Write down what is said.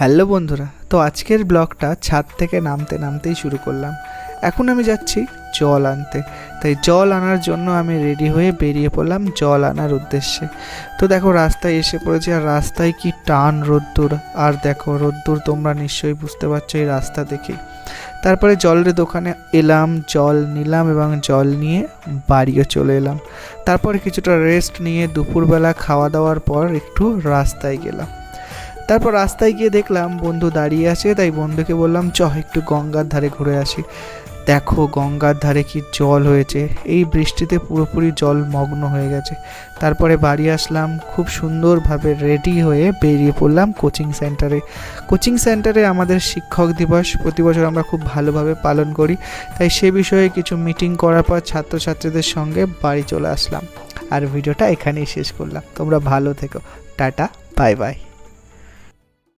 Hello বন্ধুরা, তো আজকের ব্লগটা ছাদ থেকে নামতে নামতেই শুরু করলাম। এখন আমি যাচ্ছি জল আনতে, তাই জল আনার জন্য আমি রেডি হয়ে বেরিয়ে পড়লাম জল আনার উদ্দেশ্যে। তো দেখো রাস্তায় এসে পড়েছি, আর রাস্তায় কি টান রোদ্দুর, আর দেখো রোদ্দুর তোমরা নিশ্চয়ই বুঝতে পারছো এই রাস্তা দেখে। তারপরে জলের দোকানে এলাম, জল নিলাম এবং জল নিয়ে বাড়িও চলে এলাম। তারপর কিছুটা রেস্ট নিয়ে দুপুরবেলা খাওয়া দাওয়ার পর একটু রাস্তায় গেলাম। তারপর রাস্তায় গিয়ে দেখলাম বন্ধু দাঁড়িয়ে আছে, তাই বন্ধুকে বললাম একটু গঙ্গার ধারে ঘুরে আসি। দেখো গঙ্গার ধারে কি জল হয়েছে, এই বৃষ্টিতে পুরোপুরি জল মগ্ন হয়ে গেছে। তারপরে বাড়ি আসলাম, খুব সুন্দরভাবে রেডি হয়ে বেরিয়ে পড়লাম কোচিং সেন্টারে। কোচিং সেন্টারে আমাদের শিক্ষক দিবস প্রতি বছর আমরা খুব ভালোভাবে পালন করি, তাই সে বিষয়ে কিছু মিটিং করার পর ছাত্রছাত্রীদের সঙ্গে বাড়ি চলে আসলাম। আর ভিডিওটা এখানেই শেষ করলাম। তোমরা ভালো থেকো, টাটা, বাই বাই।